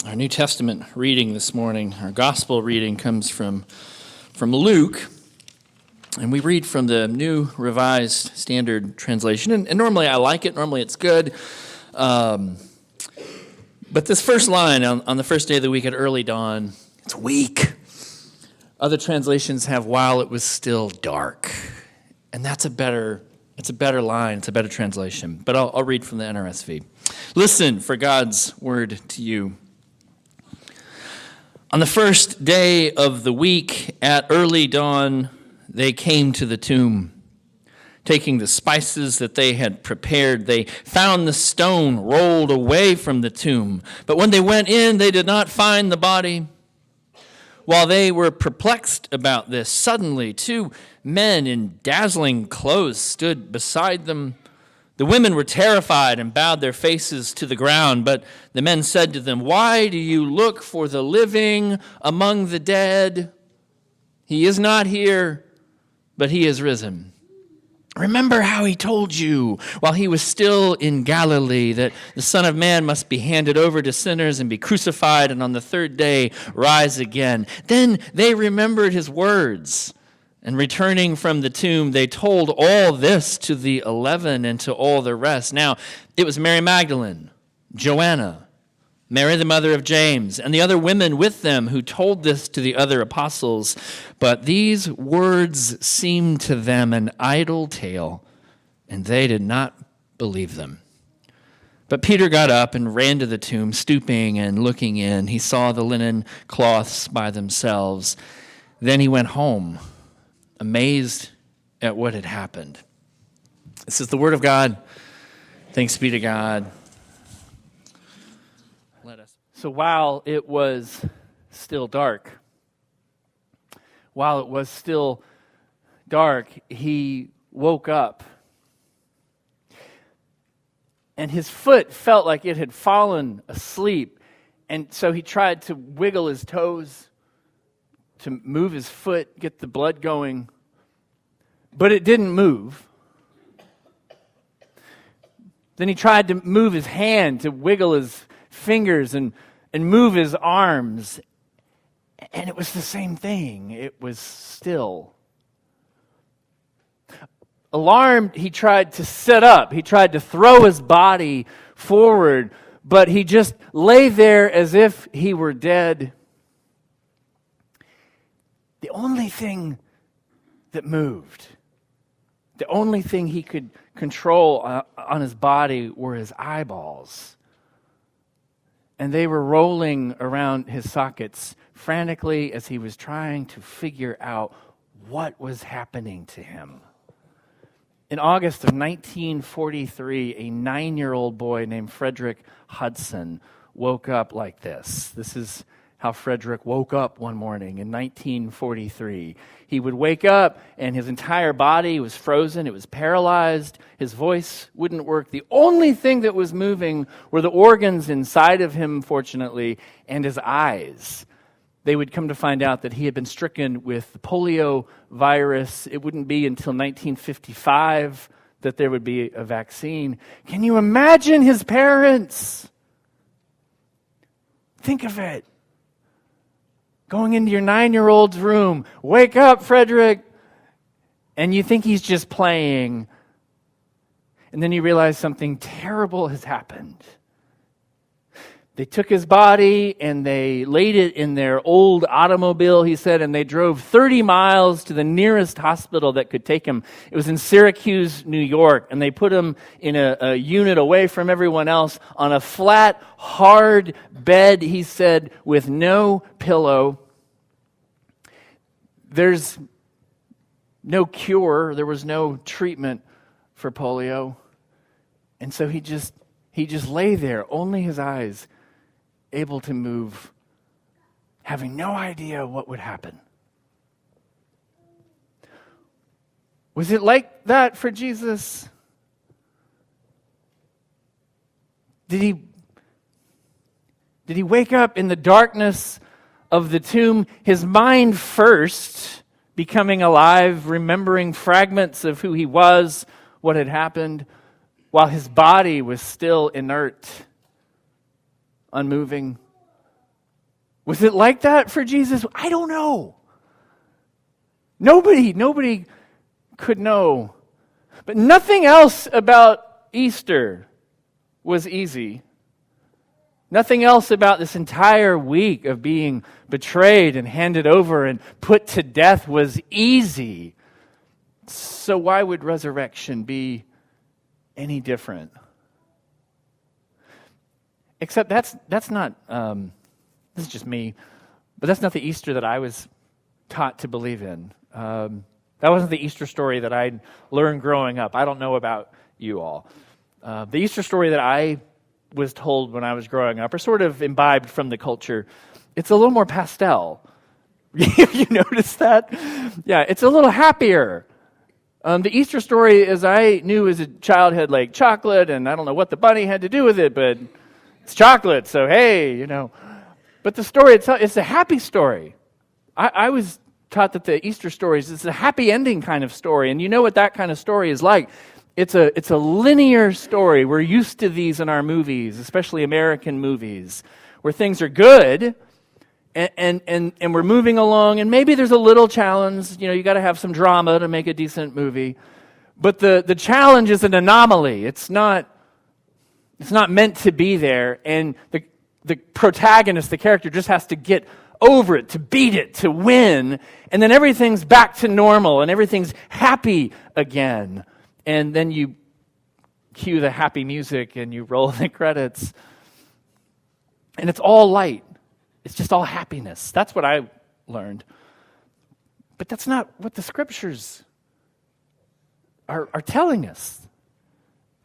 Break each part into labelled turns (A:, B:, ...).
A: Our New Testament reading this morning, our gospel reading, comes from Luke, and we read from the New Revised Standard Translation. And normally I like it, normally it's good. But this first line on the first day of the week at early dawn, it's weak. Other translations have while it was still dark. And that's a better line, it's a better translation. But I'll read from the NRSV. Listen for God's word to you. On the first day of the week, at early dawn, they came to the tomb. Taking the spices that they had prepared, they found the stone rolled away from the tomb. But when they went in, they did not find the body. While they were perplexed about this, suddenly 2 men in dazzling clothes stood beside them. The women were terrified and bowed their faces to the ground, but the men said to them, "Why do you look for the living among the dead? He is not here, but he is risen. Remember how he told you while he was still in Galilee that the Son of Man must be handed over to sinners and be crucified and on the 3rd day rise again." Then they remembered his words. And returning from the tomb, they told all this to the 11 and to all the rest. Now, it was Mary Magdalene, Joanna, Mary the mother of James, and the other women with them who told this to the other apostles. But these words seemed to them an idle tale, and they did not believe them. But Peter got up and ran to the tomb, stooping and looking in. He saw the linen cloths by themselves. Then he went home, amazed at what had happened. This is the word of God. Thanks be to God. So while it was still dark, he woke up. And his foot felt like it had fallen asleep. And so he tried to wiggle his toes to move his foot, get the blood going, but it didn't move. Then he tried to move his hand, to wiggle his fingers and move his arms, and it was the same thing. It was still. Alarmed, he tried to sit up. He tried to throw his body forward, but he just lay there as if he were dead. The only thing that moved, the only thing he could control on his body were his eyeballs. And they were rolling around his sockets frantically as he was trying to figure out what was happening to him. In August of 1943, a 9-year-old boy named Frederick Hudson woke up like this. This is how Frederick woke up one morning in 1943. He would wake up and his entire body was frozen. It was paralyzed. His voice wouldn't work. The only thing that was moving were the organs inside of him, fortunately, and his eyes. They would come to find out that he had been stricken with the polio virus. It wouldn't be until 1955 that there would be a vaccine. Can you imagine his parents? Think of it. Going into your 9-year-old's room, "Wake up, Frederick!" And you think he's just playing. And then you realize something terrible has happened. They took his body and they laid it in their old automobile, he said, and they drove 30 miles to the nearest hospital that could take him. It was in Syracuse, New York, and they put him in a unit away from everyone else on a flat, hard bed, he said, with no pillow. There's no cure. There was no treatment for polio. And so he just lay there, only his eyes able to move, having no idea what would happen. Was it like that for Jesus? Did he wake up in the darkness of the tomb, his mind first becoming alive, remembering fragments of who he was, what had happened, while his body was still inert, unmoving?
B: Was it like that for Jesus? I don't know. Nobody could know. But nothing else about Easter was easy. Nothing else about this entire week of being betrayed and handed over and put to death was easy. So why would resurrection be any different? Except that's not, this is just me, but that's not the Easter that I was taught to believe in. That wasn't the Easter story that I learned growing up. I don't know about you all. The Easter story that I was told when I was growing up, or sort of imbibed from the culture, it's a little more pastel. You notice that? Yeah, it's a little happier. The Easter story, as I knew as a child, had like chocolate, and I don't know what the bunny had to do with it, but it's chocolate, so hey, But the story itself, it's a happy story. I was taught that the Easter stories, it's a happy ending kind of story, and you know what that kind of story is like. It's a linear story. We're used to these in our movies, especially American movies, where things are good, and we're moving along, and maybe there's a little challenge. You got to have some drama to make a decent movie. But the challenge is an anomaly. It's not meant to be there, and the protagonist, the character, just has to get over it, to beat it, to win, and then everything's back to normal, and everything's happy again. And then you cue the happy music, and you roll the credits, and it's all light. It's just all happiness. That's what I learned. But that's not what the Scriptures are telling us.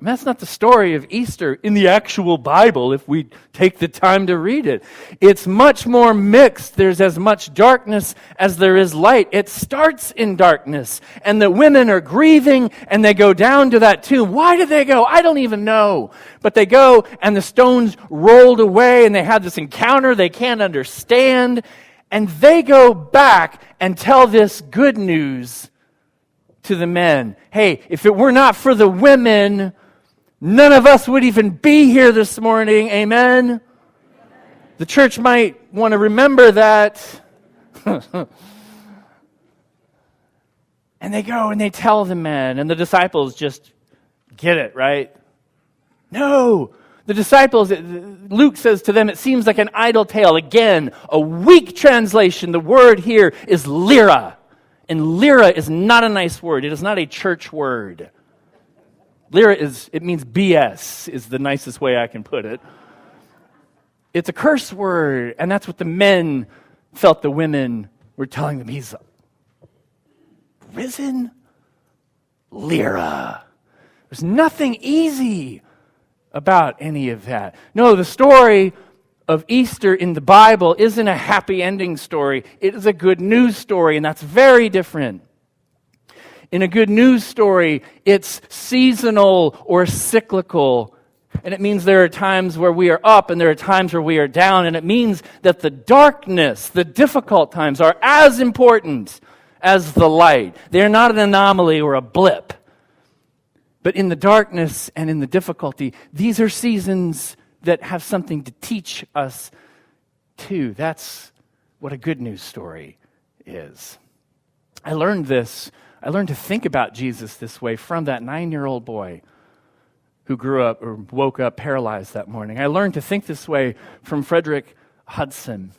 B: That's not the story of Easter in the actual Bible, if we take the time to read it. It's much more mixed. There's as much darkness as there is light. It starts in darkness, and the women are grieving, and they go down to that tomb. Why did they go? I don't even know. But they go, and the stones rolled away, and they have this encounter they can't understand, and they go back and tell this good news to the men. Hey, if it were not for the women, none of us would even be here this morning. Amen? The church might want to remember that. And they go and they tell the men, and the disciples just get it, right? No. The disciples, Luke says to them, it seems like an idle tale. Again, a weak translation. The word here is lyra. And lyra is not a nice word. It is not a church word. Lyra it means BS, is the nicest way I can put it. It's a curse word, and that's what the men felt the women were telling them. He's risen? Lyra. There's nothing easy about any of that. No, the story of Easter in the Bible isn't a happy ending story. It is a good news story, and that's very different. In a good news story, it's seasonal or cyclical. And it means there are times where we are up and there are times where we are down. And it means that the darkness, the difficult times are as important as the light. They're not an anomaly or a blip. But in the darkness and in the difficulty, these are seasons that have something to teach us too. That's what a good news story is. I learned to think about Jesus this way from that 9-year-old boy who grew up or woke up paralyzed that morning. I learned to think this way from Frederick Hudson.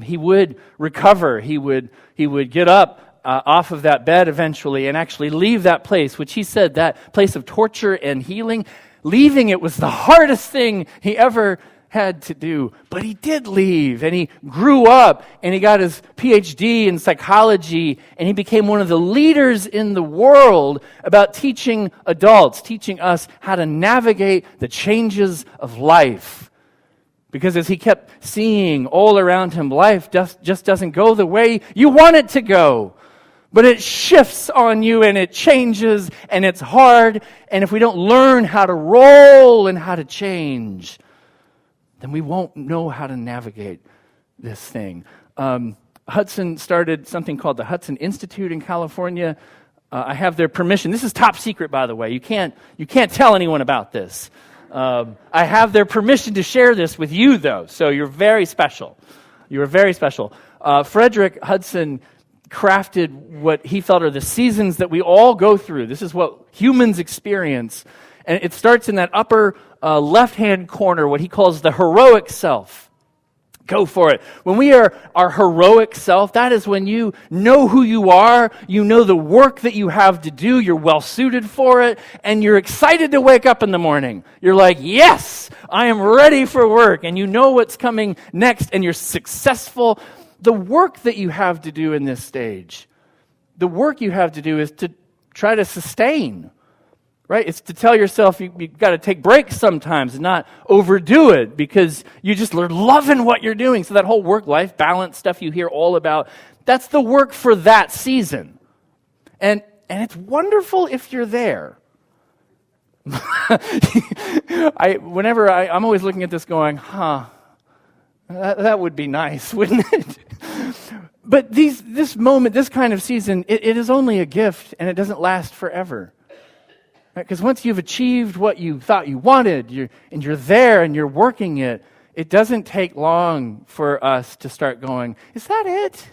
B: He would recover. He would get up off of that bed eventually and actually leave that place, which he said, that place of torture and healing. Leaving it was the hardest thing he ever had to do. But he did leave, and he grew up, and he got his PhD in psychology, and he became one of the leaders in the world about teaching adults, teaching us how to navigate the changes of life. Because as he kept seeing all around him, life just doesn't go the way you want it to go. But it shifts on you, and it changes, and it's hard. And if we don't learn how to roll and how to change, then we won't know how to navigate this thing. Hudson started something called the Hudson Institute in California. I have their permission. This is top secret, by the way. You can't tell anyone about this. I have their permission to share this with you, though, so you're very special. You are very special. Frederick Hudson crafted what he felt are the seasons that we all go through. This is what humans experience. And it starts in that upper left-hand corner, what he calls the heroic self. Go for it. When we are our heroic self, that is when you know who you are, you know the work that you have to do, you're well suited for it, and you're excited to wake up in the morning. You're like, yes, I am ready for work, and you know what's coming next, and you're successful. The work that you have to do in this stage, the work you have to do is to try to sustain. Right? It's to tell yourself you've got to take breaks sometimes and not overdo it because you just are loving what you're doing. So that whole work-life balance stuff you hear all about, that's the work for that season. And it's wonderful if you're there. I'm always looking at this going, that would be nice, wouldn't it? But this moment, this kind of season, it is only a gift and it doesn't last forever. Because once you've achieved what you thought you wanted, you're there and you're working it, it doesn't take long for us to start going, is that it?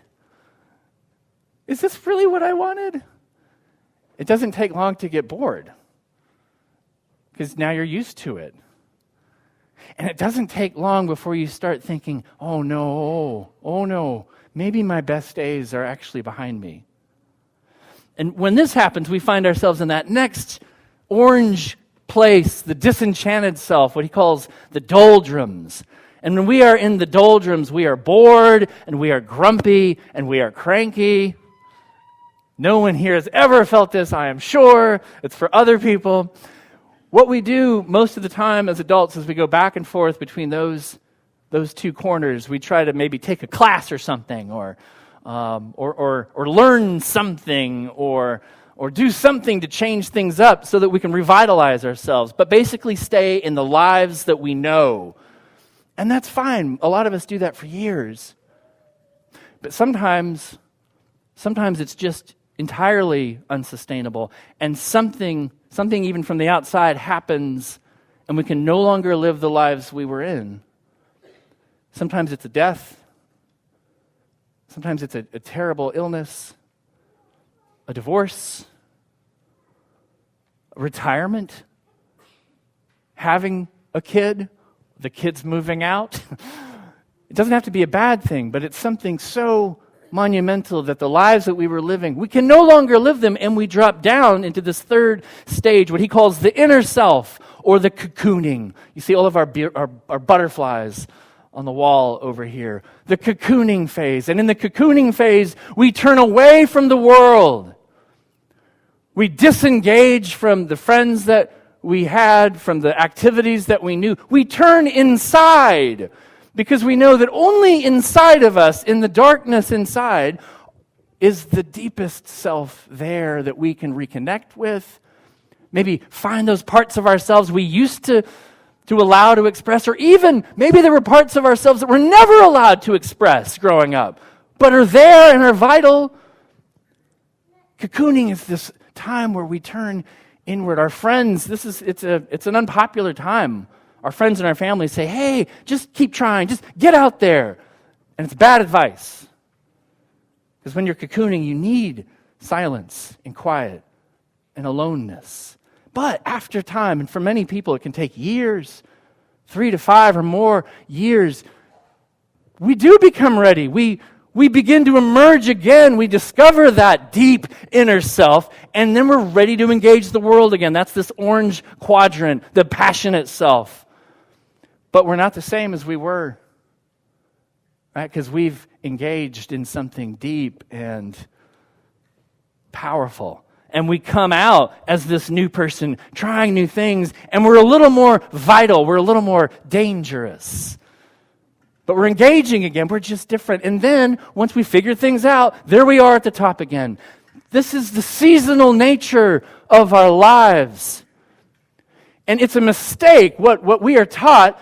B: Is this really what I wanted? It doesn't take long to get bored. Because now you're used to it. And it doesn't take long before you start thinking, oh no, maybe my best days are actually behind me. And when this happens, we find ourselves in that next orange place, the disenchanted self, what he calls the doldrums. And when we are in the doldrums, we are bored, and we are grumpy, and we are cranky. No one here has ever felt this, I am sure. It's for other people. What we do most of the time as adults is we go back and forth between those two corners. We try to maybe take a class or something, or learn something, or do something to change things up so that we can revitalize ourselves, but basically stay in the lives that we know. And that's fine. A lot of us do that for years. But sometimes it's just entirely unsustainable, and something even from the outside happens, and we can no longer live the lives we were in. Sometimes it's a death. Sometimes it's a terrible illness, a divorce, retirement, having a kid, the kid's moving out. It doesn't have to be a bad thing, but it's something so monumental that the lives that we were living, we can no longer live them, and we drop down into this third stage, what he calls the inner self, or the cocooning. You see all of our butterflies on the wall over here. The cocooning phase. And in the cocooning phase, we turn away from the world. We disengage from the friends that we had, from the activities that we knew. We turn inside because we know that only inside of us, in the darkness inside, is the deepest self there that we can reconnect with. Maybe find those parts of ourselves we used to allow to express, or even maybe there were parts of ourselves that were never allowed to express growing up, but are there and are vital. Cocooning is this time where we turn inward. Our friends, it's an unpopular time. Our friends and our family say, hey, just keep trying, just get out there. And it's bad advice. Because when you're cocooning, you need silence and quiet and aloneness. But after time, and for many people it can take years, 3 to 5 or more years, we do become ready. We begin to emerge again. We discover that deep inner self, and then we're ready to engage the world again. That's this orange quadrant, the passionate self. But we're not the same as we were, right? Because we've engaged in something deep and powerful. And we come out as this new person, trying new things, and we're a little more vital, we're a little more dangerous. But we're engaging again, we're just different. And then, once we figure things out, there we are at the top again. This is the seasonal nature of our lives. And it's a mistake. What we are taught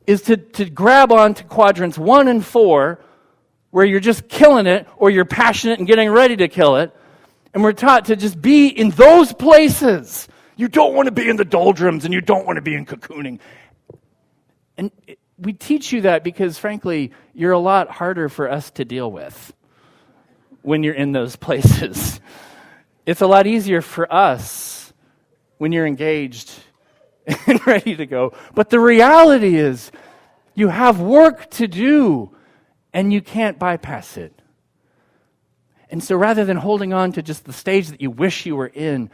B: is to grab on to quadrants 1 and 4, where you're just killing it, or you're passionate and getting ready to kill it. And we're taught to just be in those places. You don't want to be in the doldrums, and you don't want to be in cocooning. And we teach you that because, frankly, you're a lot harder for us to deal with when you're in those places. It's a lot easier for us when you're engaged and ready to go. But the reality is, you have work to do, and you can't bypass it. And so rather than holding on to just the stage that you wish you were in,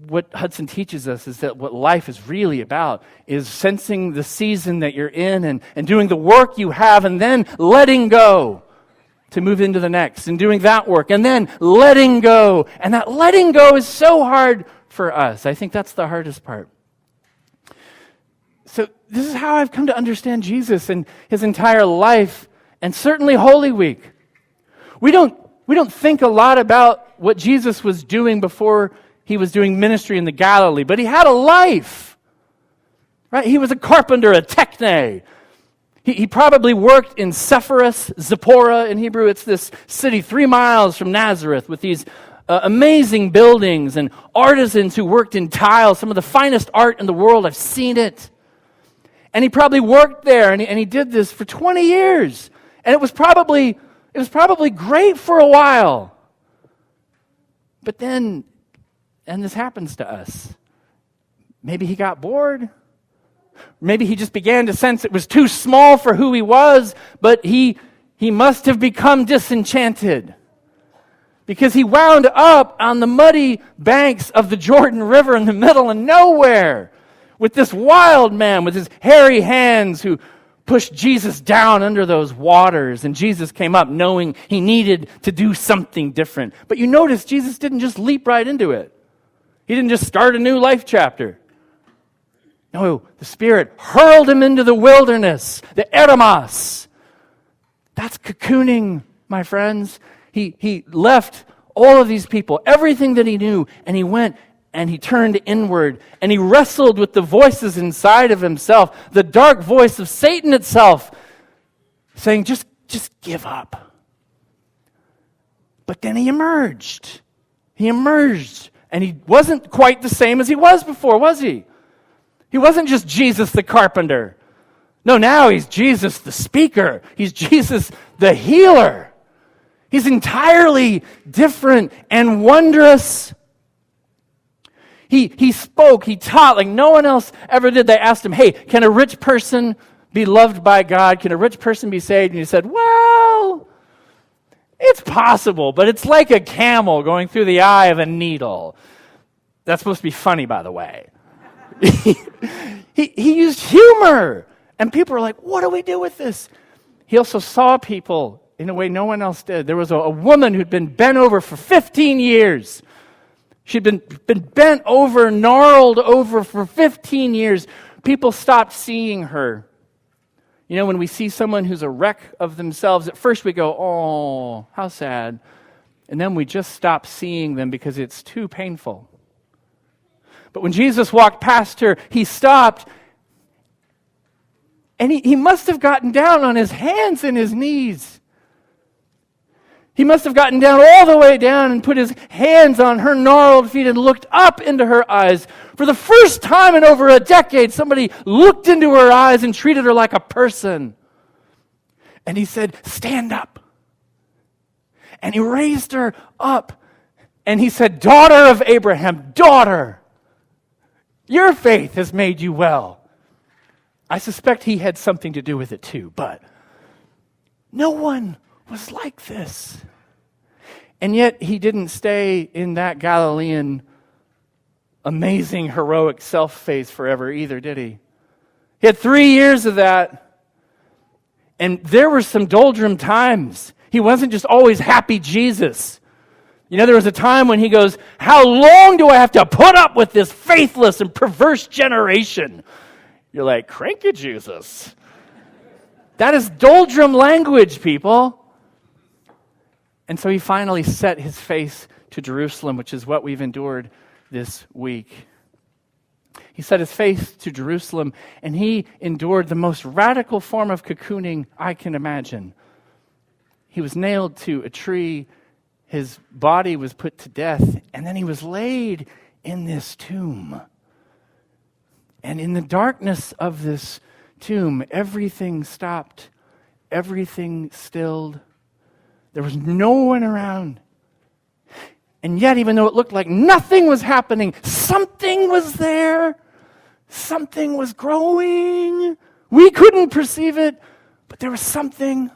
B: what Hudson teaches us is that what life is really about is sensing the season that you're in and doing the work you have and then letting go to move into the next and doing that work and then letting go. And that letting go is so hard for us. I think that's the hardest part. So this is how I've come to understand Jesus and his entire life, and certainly Holy Week. We don't think a lot about what Jesus was doing before he was doing ministry in the Galilee, but he had a life, right? He was a carpenter, a techne. He probably worked in Sepphoris, Zipporah in Hebrew. It's this city 3 miles from Nazareth with these amazing buildings and artisans who worked in tile, some of the finest art in the world. I've seen it. And he probably worked there, and he did this for 20 years. And it was probably great for a while. But then, and this happens to us, maybe he got bored. Maybe he just began to sense it was too small for who he was, but he must have become disenchanted. Because he wound up on the muddy banks of the Jordan River in the middle of nowhere with this wild man with his hairy hands who pushed Jesus down under those waters. And Jesus came up knowing he needed to do something different. But you notice Jesus didn't just leap right into it. He didn't just start a new life chapter. No, the Spirit hurled him into the wilderness, the eremas. That's cocooning, my friends. He left all of these people, everything that he knew, and he went and he turned inward and he wrestled with the voices inside of himself, the dark voice of Satan itself, saying, just give up. But then he emerged. He emerged, and he wasn't quite the same as he was before, was he? He wasn't just Jesus the carpenter. No, now he's Jesus the speaker. He's Jesus the healer. He's entirely different and wondrous. He spoke, he taught like no one else ever did. They asked him, hey, can a rich person be loved by God? Can a rich person be saved? And he said, well, it's possible, but it's like a camel going through the eye of a needle. That's supposed to be funny, by the way. He used humor. And people were like, what do we do with this? He also saw people in a way no one else did. There was a woman who'd been bent over for 15 years. She'd been bent over, gnarled over for 15 years. People stopped seeing her. You know, when we see someone who's a wreck of themselves, at first we go, oh, how sad. And then we just stop seeing them because it's too painful. But when Jesus walked past her, he stopped. And he must have gotten down on his hands and his knees. He must have gotten down all the way down and put his hands on her gnarled feet and looked up into her eyes. For the first time in over a decade, somebody looked into her eyes and treated her like a person. And he said, stand up. And he raised her up. And he said, daughter of Abraham, daughter, your faith has made you well. I suspect he had something to do with it too, but no one was like this. And yet he didn't stay in that Galilean amazing heroic self phase forever either, did he? He had 3 years of that. And there were some doldrum times. He wasn't just always happy Jesus. You know, there was a time when he goes, how long do I have to put up with this faithless and perverse generation? You're like, crank it, Jesus. That is doldrum language, people. And so he finally set his face to Jerusalem, which is what we've endured this week. He set his face to Jerusalem, and he endured the most radical form of cocooning I can imagine. He was nailed to a tree, his body was put to death, and then he was laid in this tomb. And in the darkness of this tomb, everything stopped, everything stilled. There was no one around. And yet, even though it looked like nothing was happening, something was there. Something was growing. We couldn't perceive it, but there was something.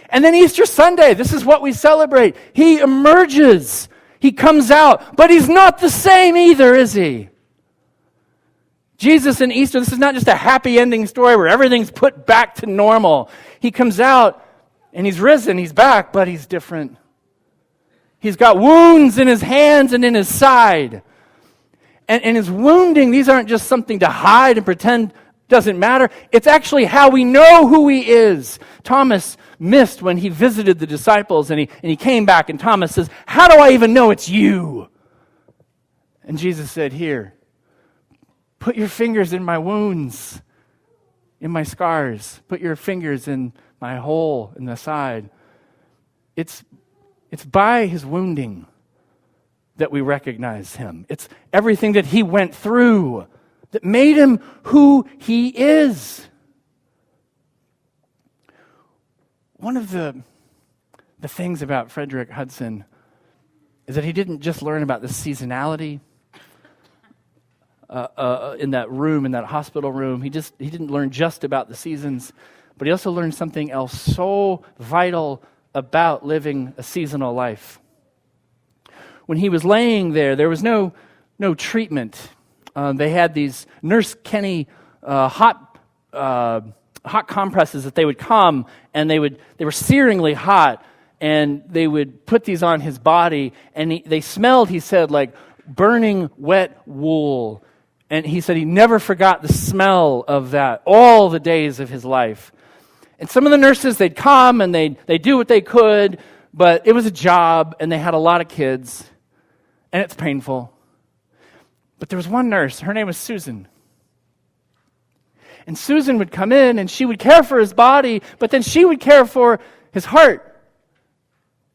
B: And then Easter Sunday, this is what we celebrate. He emerges. He comes out, but he's not the same either, is he? Jesus in Easter, this is not just a happy ending story where everything's put back to normal. He comes out and he's risen, he's back, but he's different. He's got wounds in his hands and in his side. And his wounding, these aren't just something to hide and pretend doesn't matter. It's actually how we know who he is. Thomas missed when he visited the disciples and he came back and Thomas says, "How do I even know it's you?" And Jesus said, "Here, put your fingers in my wounds, in my scars. Put your fingers in my hole in the side." It's by his wounding that we recognize him. It's everything that he went through that made him who he is. One of the things about Frederick Hudson is that he didn't just learn about the seasonality in that room, in that hospital room. He didn't learn just about the seasons, but he also learned something else so vital about living a seasonal life. When he was laying there was no treatment. They had these Nurse Kenny hot compresses that they would come, and they were searingly hot, and they would put these on his body, and they smelled, he said, like burning wet wool. And he said he never forgot the smell of that all the days of his life. And some of the nurses, they'd come and they'd do what they could, but it was a job and they had a lot of kids and it's painful. But there was one nurse, her name was Susan. And Susan would come in and she would care for his body, but then she would care for his heart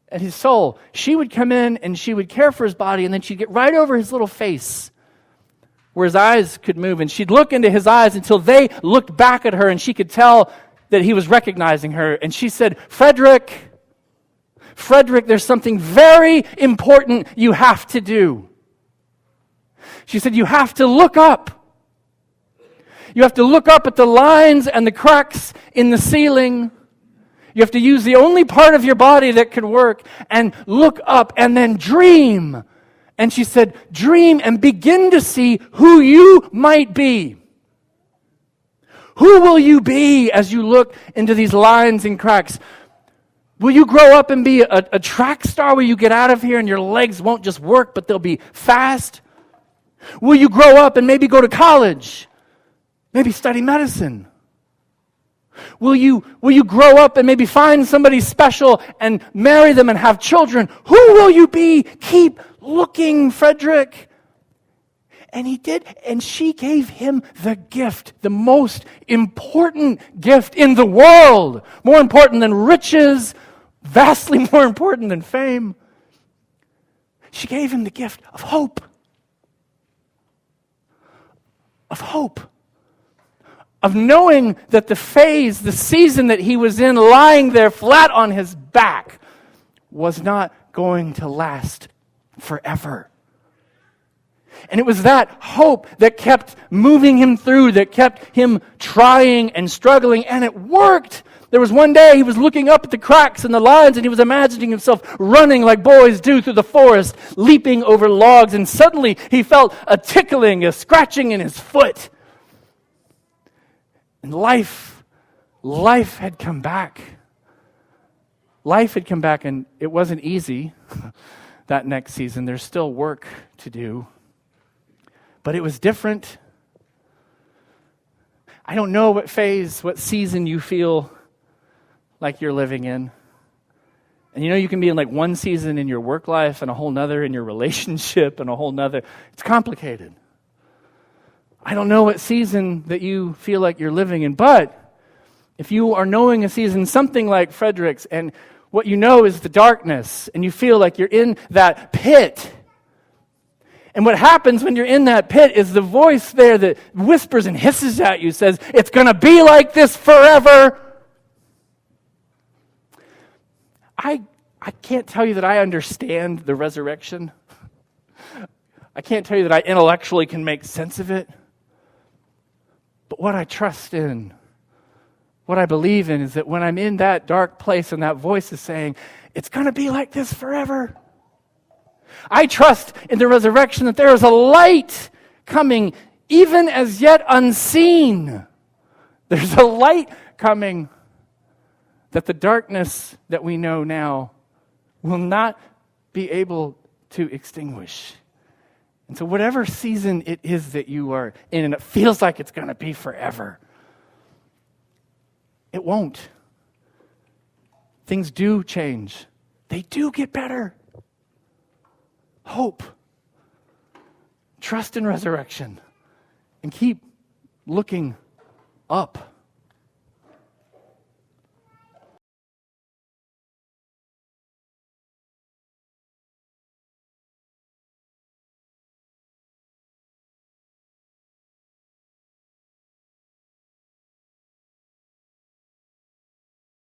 B: and his soul. She would come in and she would care for his body, and then she'd get right over his little face where his eyes could move, and she'd look into his eyes until they looked back at her and she could tell that he was recognizing her. And she said, Frederick, there's something very important you have to do. She said, you have to look up. You have to look up at the lines and the cracks in the ceiling. You have to use the only part of your body that can work and look up and then dream. And she said, dream and begin to see who you might be. Who will you be as you look into these lines and cracks? Will you grow up and be a track star where you get out of here and your legs won't just work, but they'll be fast? Will you grow up and maybe go to college? Maybe study medicine? Will you grow up and maybe find somebody special and marry them and have children? Who will you be? Keep looking, Frederick. And he did, and she gave him the gift, the most important gift in the world, more important than riches, vastly more important than fame. She gave him the gift of hope. Of hope. Of knowing that the phase, the season that he was in, lying there flat on his back, was not going to last forever. And it was that hope that kept moving him through, that kept him trying and struggling, and it worked. There was one day he was looking up at the cracks and the lines, and he was imagining himself running like boys do through the forest, leaping over logs, and suddenly he felt a tickling, a scratching in his foot. And life had come back. Life had come back, and it wasn't easy that next season. There's still work to do. But it was different. I don't know what phase, what season you feel like you're living in. And you can be in like one season in your work life and a whole nother in your relationship and a whole nother. It's complicated. I don't know what season that you feel like you're living in, but if you are knowing a season, something like Frederick's, and what you know is the darkness, and you feel like you're in that pit, And what happens when you're in that pit is the voice there that whispers and hisses at you says, it's going to be like this forever. I can't tell you that I understand the resurrection. I can't tell you that I intellectually can make sense of it. But what I trust in, what I believe in, is that when I'm in that dark place and that voice is saying, it's going to be like this forever, I trust in the resurrection that there is a light coming, even as yet unseen. There's a light coming that the darkness that we know now will not be able to extinguish. And so whatever season it is that you are in, and it feels like it's going to be forever, it won't. Things do change. They do get better. Hope. Trust in resurrection. And keep looking up.